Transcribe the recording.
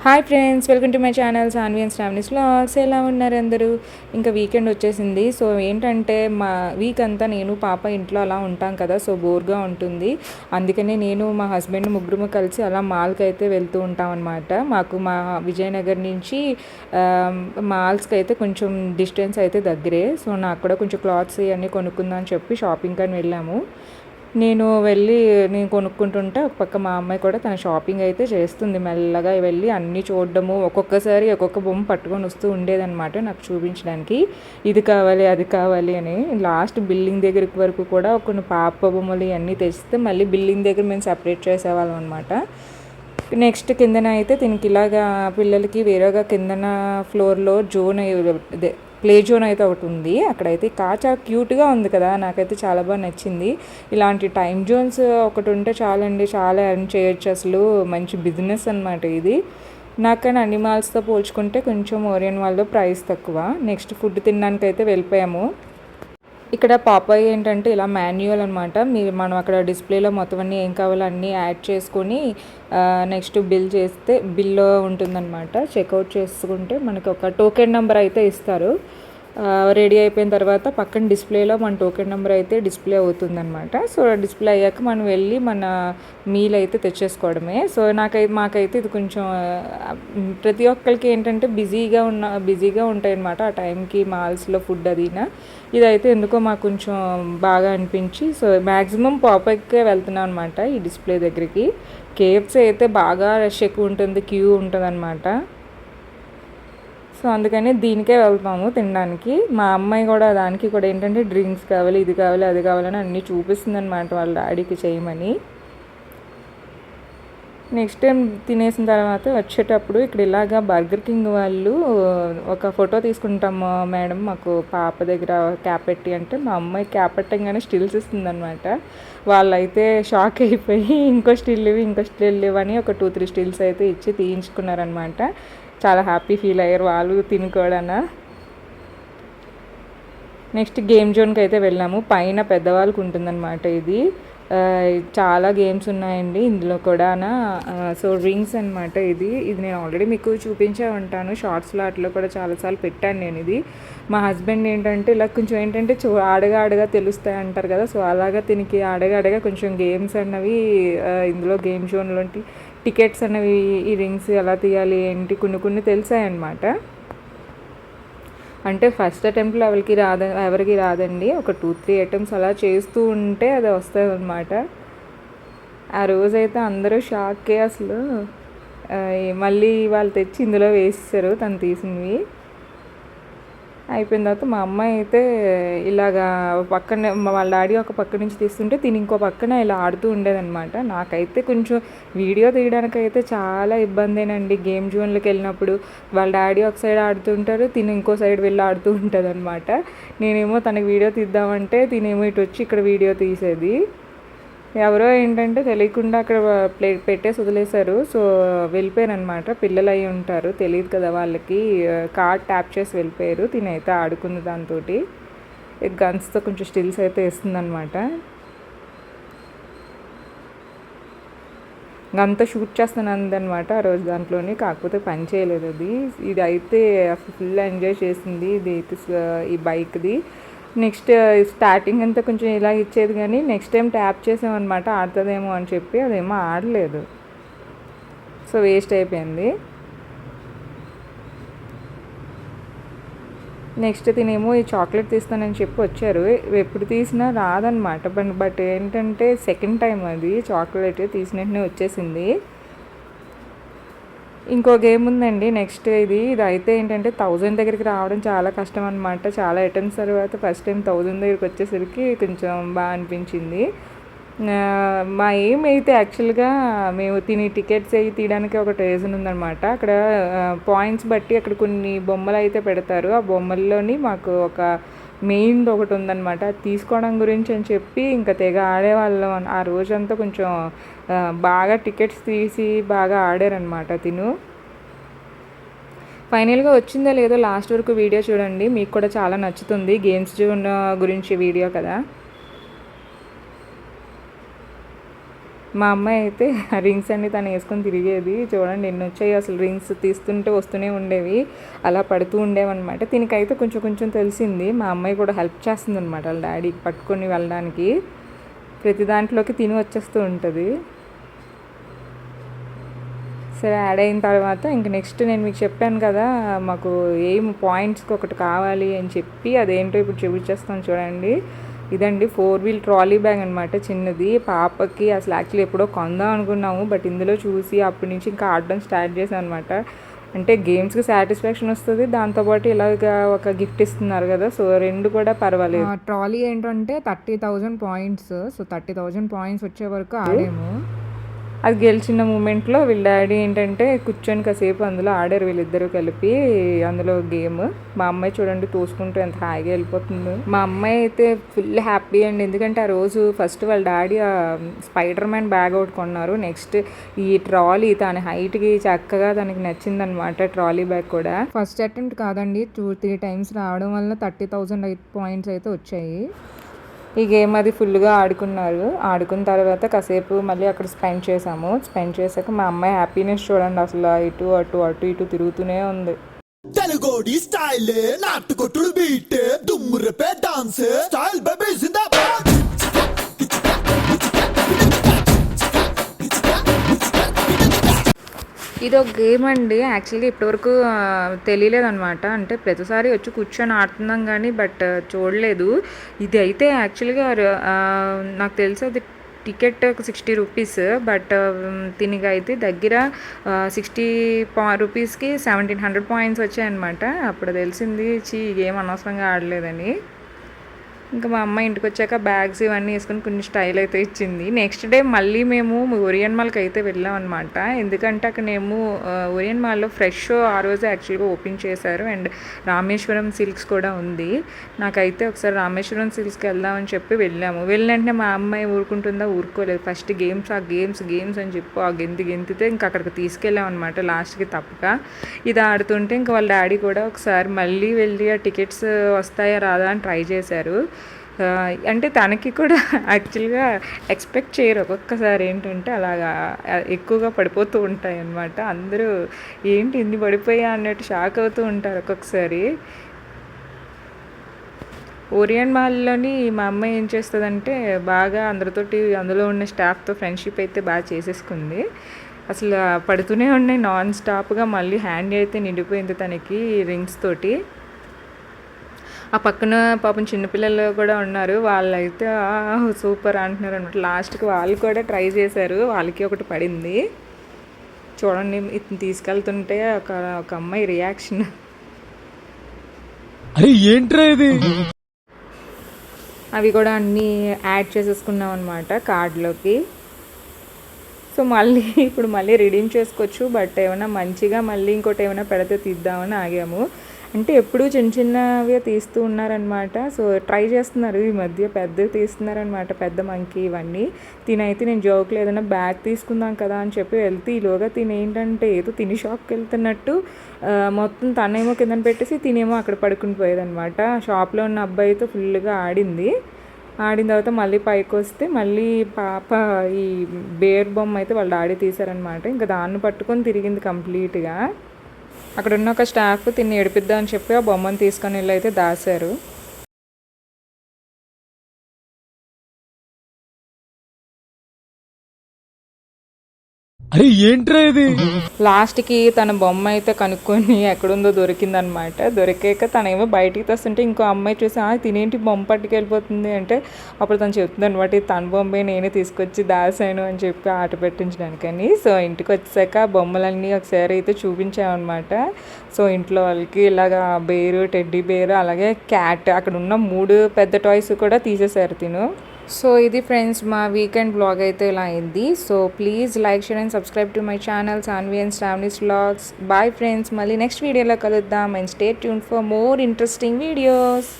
Hi friends, welcome to my channel Sanvi and Shravani's vlogs. ఎలా ఉన్నారు అందరూ? ఇంకా వీకెండ్ వచ్చేసింది. సో ఏంటంటే మా వీక్ అంతా నేను పాప ఇంట్లో అలా ఉంటాం కదా, సో బోర్గా ఉంటుంది. అందుకనే నేను మా హస్బెండ్ ముగ్గురు కలిసి అలా మాల్కి అయితే వెళ్తూ ఉంటాం అనమాట. మాకు మా విజయనగర్ నుంచి మాల్స్కి అయితే కొంచెం డిస్టెన్స్ అయితే దగ్గరే. సో నాకు కూడా కొంచెం క్లాత్స్ ఇవన్నీ కొనుక్కుందాం అని చెప్పి షాపింగ్ అని వెళ్ళాము. నేను కొనుక్కుంటుంటే ఒక పక్క మా అమ్మాయి కూడా తన షాపింగ్ అయితే చేస్తుంది. మెల్లగా వెళ్ళి అన్నీ చూడడము, ఒక్కొక్కసారి ఒక్కొక్క బొమ్మ పట్టుకొని వస్తూ ఉండేదన్నమాట నాకు చూపించడానికి. ఇది కావాలి అది కావాలి అని. లాస్ట్ బిల్డింగ్ దగ్గరికి వరకు కూడా కొన్ని పాప బొమ్మలు ఇవన్నీ తెస్తే మళ్ళీ బిల్డింగ్ దగ్గర మేము సపరేట్ చేసేవాళ్ళం అనమాట. నెక్స్ట్ కిందన అయితే దీనికి ఇలాగా పిల్లలకి వేరేగా కిందన ఫ్లోర్లో జోన్ అదే ప్లే జోన్ అయితే ఒకటి ఉంది. అక్కడైతే చాలా క్యూట్గా ఉంది కదా, నాకైతే చాలా బాగా నచ్చింది. ఇలాంటి టైం జోన్స్ ఒకటి ఉంటే చాలండి, చాలా ఎర్న్ చేయొచ్చు. అసలు మంచి బిజినెస్ అనమాట ఇది. నాకైనా అన్ని మాల్స్తో పోల్చుకుంటే కొంచెం ఓరియన్ వాళ్ళలో ప్రైస్ తక్కువ. నెక్స్ట్ ఫుడ్ తినడానికి అయితే వెళ్ళిపోయాము. ఇక్కడ పాపాయ్ ఏంటంటే ఇలా మాన్యువల్ అనమాట. మనం అక్కడ డిస్ప్లేలో మొత్తం అన్నీ ఏం కావాలో అన్నీ యాడ్ చేసుకొని నెక్స్ట్ బిల్ చేస్తే బిల్లో ఉంటుందన్నమాట. చెక్అవుట్ చేసుకుంటే మనకి ఒక టోకెన్ నెంబర్ అయితే ఇస్తారు. రెడీ అయిపోయిన తర్వాత పక్కన డిస్ప్లేలో మన టోకెన్ నెంబర్ అయితే డిస్ప్లే అవుతుందన్నమాట. సో డిస్ప్లే అయ్యాక మనం వెళ్ళి మన మీల్ అయితే తెచ్చేసుకోవడమే. సో మాకైతే ఇది కొంచెం ప్రతి ఒక్కరికి ఏంటంటే బిజీగా ఉంటాయన్నమాట ఆ టైంకి మాల్స్లో ఫుడ్ అదినా. ఇదైతే ఎందుకో మాకు కొంచెం బాగా అనిపించి సో మ్యాక్సిమం పాపకే వెళ్తున్నాం అనమాట ఈ డిస్ప్లే దగ్గరికి. కేఎఫ్సీ అయితే బాగా రష్ ఎక్కువ ఉంటుంది, క్యూ ఉంటుంది అనమాట. సో అందుకని దీనికే వెళ్తాము తినడానికి. మా అమ్మాయి కూడా దానికి కూడా ఏంటంటే డ్రింక్స్ కావాలి, ఇది కావాలి, అది కావాలని అన్నీ చూపిస్తుంది అనమాట వాళ్ళ డాడీకి చేయమని. నెక్స్ట్ టైం తినేసిన తర్వాత వచ్చేటప్పుడు ఇక్కడ ఇలాగా బర్గర్ కింగ్ వాళ్ళు ఒక ఫోటో తీసుకుంటాము మేడం మాకు పాప దగ్గర క్యాప్ పెట్టి అంటే, మా అమ్మాయి క్యాప్ పెట్టంగానే స్టిల్స్ ఇస్తుంది అనమాట. వాళ్ళైతే షాక్ అయిపోయి ఇంకో స్టిల్ ఇవ్వు అని ఒక 2-3 స్టిల్స్ అయితే ఇచ్చి తీయించుకున్నారనమాట. చాలా హ్యాపీ ఫీల్ అయ్యారు వాళ్ళు తినుకోవడాన. నెక్స్ట్ గేమ్ జోన్కి అయితే వెళ్ళాము. పైన పెద్దవాళ్ళకి ఉంటుందన్నమాట ఇది. చాలా గేమ్స్ ఉన్నాయండి ఇందులో కూడా. సో రింగ్స్ అనమాట ఇది నేను ఆల్రెడీ మీకు చూపించే ఉంటాను షార్ట్స్లో, అట్లా కూడా చాలాసార్లు పెట్టాను నేను ఇది. మా హస్బెండ్ ఏంటంటే ఇలా కొంచెం ఏంటంటే ఆడగా తెలుస్తాయి అంటారు కదా, సో అలాగా దీనికి ఆడగా కొంచెం గేమ్స్ అన్నవి ఇందులో గేమ్ జోన్లోంటి టికెట్స్ అనేవి ఈ రింగ్స్ ఎలా తీయాలి ఏంటి కొన్ని తెలిసాయన్నమాట. అంటే ఫస్ట్ అటెంప్ట్లో ఎవరికి రాదండి, ఒక 2-3 అటెంప్ట్స్ అలా చేస్తూ ఉంటే అది వస్తుంది అనమాట. ఆ రోజైతే అందరూ షాకే అసలు. మళ్ళీ వాళ్ళు తెచ్చి ఇందులో వేసేసారు తను తీసినవి. అయిపోయిన తర్వాత మా అమ్మాయి అయితే ఇలాగా పక్కన వాళ్ళ డాడీ ఒక పక్క నుంచి తీస్తుంటే తిని ఇంకో పక్కన ఇలా ఆడుతూ ఉండేదన్నమాట. నాకైతే కొంచెం వీడియో తీయడానికైతే చాలా ఇబ్బందేనండి. గేమ్ జోన్లోకి వెళ్ళినప్పుడు వాళ్ళ డాడీ ఒక సైడ్ ఆడుతుంటారు, తిని ఇంకో సైడ్ వెళ్ళి ఆడుతూ ఉంటుంది అనమాట. నేనేమో తనకి వీడియో తీద్దామంటే తినేమో ఇటు వచ్చి ఇక్కడ వీడియో తీసేది. ఎవరో ఏంటంటే తెలియకుండా అక్కడ పెట్టేసి వదిలేశారు. సో వెళ్ళిపోయారు అనమాట. పిల్లలు అయి ఉంటారు, తెలియదు కదా వాళ్ళకి. కార్డ్ ట్యాప్ చేసి వెళ్ళిపోయారు. తినైతే ఆడుకుంది దాంతో గన్స్తో కొంచెం స్టిల్స్ అయితే వేస్తుందనమాట. అంతా షూట్ చేస్తాను అందనమాట ఆ రోజు దాంట్లోని. కాకపోతే పని చేయలేదు అది. ఇది అయితే ఫుల్ ఎంజాయ్ చేసింది ఇది ఈ బైక్ది. నెక్స్ట్ స్టార్టింగ్ అంతా కొంచెం ఇలా ఇచ్చేది, కానీ నెక్స్ట్ టైం ట్యాప్ చేసామన్నమాట ఆడుతుందేమో అని చెప్పి అదేమో ఆడలేదు. సో వేస్ట్ అయిపోయింది. నెక్స్ట్ తినేమో ఈ చాక్లెట్ తీస్తానని చెప్పి వచ్చారు. ఎప్పుడు తీసినా రాదనమాట. బట్ ఏంటంటే సెకండ్ టైం అది చాక్లెట్ తీసిన వెంటనే వచ్చేసింది. ఇంకో గేమ్ ఉందండి నెక్స్ట్ ఇది అయితే ఏంటంటే 1000 దగ్గరికి రావడం చాలా కష్టం అనమాట. చాలా అటెంప్ట్స్ తర్వాత ఫస్ట్ టైం 1000 దగ్గరికి వచ్చేసరికి కొంచెం బాగా అనిపించింది. మా ఎయిమ్ అయితే యాక్చువల్గా మేము టికెట్స్ అవి తీయడానికి ఒక రీజన్ ఉందన్నమాట. అక్కడ పాయింట్స్ బట్టి అక్కడ కొన్ని బొమ్మలు అయితే పెడతారు. ఆ బొమ్మల్లోని మాకు ఒక మెయిన్ ఒకటి ఉందన్నమాట. అది తీసుకోవడం గురించి అని చెప్పి ఇంకా తెగ ఆడేవాళ్ళం. ఆ రోజంతా కొంచెం బాగా టికెట్స్ తీసి బాగా ఆడారనమాట తిను. ఫైనల్గా వచ్చిందో లేదో లాస్ట్ వరకు వీడియో చూడండి, మీకు కూడా చాలా నచ్చుతుంది. గేమ్స్ జోన్ గురించి వీడియో కదా. మా అమ్మాయి అయితే ఆ రింగ్స్ అన్ని తను వేసుకొని తిరిగేది. చూడండి ఎన్ని వచ్చాయి అసలు. రింగ్స్ తీస్తుంటే వస్తూనే ఉండేవి, అలా పడుతూ ఉండేవన్నమాట. దీనికైతే కొంచెం కొంచెం తెలిసింది. మా అమ్మాయి కూడా హెల్ప్ చేస్తుంది అనమాట వాళ్ళ డాడీకి పట్టుకొని వెళ్ళడానికి. ప్రతి దాంట్లోకి తిని వచ్చేస్తూ ఉంటుంది. సరే యాడ్ అయిన తర్వాత ఇంక నెక్స్ట్ నేను మీకు చెప్పాను కదా, మాకు ఏం పాయింట్స్కి ఒకటి కావాలి అని చెప్పి, అదేంటో ఇప్పుడు చూపించేస్తాను చూడండి. ఇదండి 4 వీల్ ట్రాలీ బ్యాగ్ అనమాట, చిన్నది. పాపకి అసలు యాక్చువల్లీ ఎప్పుడో కొందాం అనుకున్నాము, బట్ ఇందులో చూసి అప్పటి నుంచి ఇంకా ఆడడం స్టార్ట్ చేసాం అనమాట. అంటే గేమ్స్కి సాటిస్ఫాక్షన్ వస్తుంది, దాంతోపాటు ఇలాగ ఒక గిఫ్ట్ ఇస్తున్నారు కదా, సో రెండు కూడా పర్వాలేదు. ట్రాలీ ఏంటంటే 30,000 పాయింట్స్. సో 30,000 పాయింట్స్ వచ్చే వరకు ఆడాము. అది గెలిచిన మూమెంట్లో వీళ్ళ డాడీ ఏంటంటే కూర్చొని కాసేపు అందులో ఆడారు వీళ్ళిద్దరూ కలిపి అందులో గేమ్. మా అమ్మాయి చూడండి తోసుకుంటూ ఎంత హాయిగా వెళ్ళిపోతుందో. మా అమ్మాయి అయితే ఫుల్ హ్యాపీ అండి, ఎందుకంటే ఆ రోజు ఫస్ట్ వాళ్ళ డాడీ స్పైడర్ మ్యాన్ బ్యాగ్ ఒకటి కొన్నారు. నెక్స్ట్ ఈ ట్రాలీ తన హైట్కి చక్కగా తనకి నచ్చిందనమాట. ట్రాలీ బ్యాగ్ కూడా ఫస్ట్ అటెంప్ట్ కాదండి, 2-3 టైమ్స్ రావడం వల్ల 30,000 పాయింట్స్ అయితే వచ్చాయి. ఈ గేమ్ అది ఫుల్గా ఆడుకున్నారు. ఆడుకున్న తర్వాత కాసేపు మళ్ళీ అక్కడ స్పెండ్ చేసాము. స్పెండ్ చేశాక మా అమ్మాయి హ్యాపీనెస్ చూడండి అసలు, ఇటు అటు అటు ఇటు తిరుగుతూనే ఉంది. తెలుగోడి స్టైల్ నాటుకొట్టుడు బీట్ దుమ్మురపే డాన్స్ స్టైల్ బేబీ జిందాబాద్. ఇది ఒక గేమ్ అండి, యాక్చువల్గా ఇప్పటివరకు తెలియలేదనమాట. అంటే ప్రతిసారి వచ్చి కూర్చొని ఆడుతున్నాం కానీ బట్ చూడలేదు. ఇది అయితే యాక్చువల్గా నాకు తెలిసి అది టికెట్ ఒక 60 రూపీస్, బట్ దీనికి అయితే దగ్గర 60 రూపీస్కి 1700 పాయింట్స్ వచ్చాయన్నమాట. అప్పుడు తెలిసింది ఈ గేమ్ అనవసరంగా ఆడలేదని. ఇంకా మా అమ్మ ఇంటికి వచ్చాక బ్యాగ్స్ ఇవన్నీ వేసుకొని కొన్ని స్టైల్ అయితే ఇచ్చింది. నెక్స్ట్ డే మళ్ళీ మేము ఓరియన్ మాల్కి అయితే వెళ్ళాం అనమాట. ఎందుకంటే అక్కడ మేము ఓరియన్ మాల్లో ఫ్రెష్ ఆ రోజు యాక్చువల్గా ఓపెన్ చేశారు, అండ్ రామేశ్వరం సిల్క్స్ కూడా ఉంది. నాకైతే ఒకసారి రామేశ్వరం సిల్క్స్కి వెళ్దామని చెప్పి వెళ్ళాము. వెళ్ళినంటే మా అమ్మాయి ఊరుకుంటుందా, ఊరుకోలేదు. ఫస్ట్ గేమ్స్ అని చెప్పి ఆ గెంతితే ఇంకా అక్కడికి తీసుకెళ్ళాం అనమాట లాస్ట్కి తప్పక. ఇది ఆడుతుంటే ఇంకా వాళ్ళ డాడీ కూడా ఒకసారి మళ్ళీ వెళ్ళి ఆ టికెట్స్ వస్తాయా రాదా అని ట్రై చేశారు. అంటే తనకి కూడా యాక్చువల్గా ఎక్స్పెక్ట్ చేయరు, ఒక్కొక్కసారి ఏంటంటే అలాగా ఎక్కువగా పడిపోతూ ఉంటాయి అన్నమాట. అందరూ ఏంటి ఇన్ని పడిపోయా అన్నట్టు షాక్ అవుతూ ఉంటారు ఒక్కొక్కసారి. ఓరియన్ మాల్లోని మా అమ్మాయి ఏం చేస్తుందంటే బాగా అందరితోటి అందులో ఉన్న స్టాఫ్తో ఫ్రెండ్షిప్ అయితే బాగా చేసేసుకుంది. అసలు పడుతూనే ఉన్నాయి నాన్ స్టాప్గా. మళ్ళీ హ్యాండ్ అయితే నిండిపోయింది తనకి రింగ్స్ తోటి. ఆ పక్కన పాపం చిన్నపిల్లలు కూడా ఉన్నారు, వాళ్ళైతే సూపర్ అంటున్నారు అనమాట. లాస్ట్కి వాళ్ళు కూడా ట్రై చేశారు, వాళ్ళకి ఒకటి పడింది. చూడండి ఇతను తీసుకెళ్తుంటే ఒక అమ్మాయి రియాక్షన్, అరే ఏంట్రా ఇది. అవి కూడా అన్నీ యాడ్ చేసేసుకున్నాం అనమాట కార్డ్లోకి. సో మళ్ళీ ఇప్పుడు మళ్ళీ రిడీమ్ చేసుకోవచ్చు, బట్ ఏమైనా మంచిగా మళ్ళీ ఇంకోటి ఏమైనా పెడితే తీద్దామని ఆగాము. అంటే ఎప్పుడూ చిన్న చిన్నవి తీస్తూ ఉన్నారనమాట. సో ట్రై చేస్తున్నారు ఈ మధ్య పెద్దవి తీస్తున్నారనమాట, పెద్ద మంకీ ఇవన్నీ. తినైతే నేను జోకులు ఏదైనా బ్యాగ్ తీసుకుందాం కదా అని చెప్పి వెళ్తే ఈలోగా తినేంటంటే ఏదో తిని షాప్కి వెళ్తున్నట్టు మొత్తం తనేమో కింద పెట్టేసి తినేమో అక్కడ పడుకుని పోయేదనమాట. షాప్లో ఉన్న అబ్బాయి అయితే ఫుల్గా ఆడిన తర్వాత మళ్ళీ పైకి వస్తే మళ్ళీ పాప ఈ బేర్ బొమ్మ అయితే వాళ్ళ డాడీ తీశారనమాట. ఇంకా దాన్ని పట్టుకొని తిరిగింది కంప్లీట్గా. అక్కడ ఉన్న ఒక స్టాఫ్ తిని ఏడిపిద్దామని చెప్పి ఆ బొమ్మను తీసుకొని వెళ్ళి అయితే దాశారు. అరే ఏంట్రా ఇది. లాస్ట్కి తన బొమ్మ అయితే కనుక్కొని ఎక్కడుందో దొరికిందనమాట. దొరికాక తనేమో బయటికి తెస్తుంటే ఇంకో అమ్మాయి చూసి తినేంటి బొమ్మ పట్టుకెళ్ళిపోతుంది అంటే అప్పుడు తను చెప్తుంది అనమాట, తన బొమ్మే నేనే తీసుకొచ్చి దాసాను అని చెప్పి ఆట పెట్టించడానికని. సో ఇంటికి వచ్చాక బొమ్మలన్నీ ఒకసారి అయితే చూపించామన్నమాట. సో ఇంట్లో వాళ్ళకి ఇలాగా బేరు, టెడ్డీ బేరు, అలాగే క్యాట్, అక్కడ ఉన్న 3 పెద్ద టాయ్స్ కూడా తీసేశారు తిను. సో ఇది ఫ్రెండ్స్ మా వీకెండ్ బ్లాగ్ అయితే ఇలా అయింది. So please like, share and subscribe to my channel Sanvi and Shravani's vlogs. Bye friends, మళ్ళీ నెక్స్ట్ వీడియోలో కలుద్దాం. And stay tune for more interesting videos.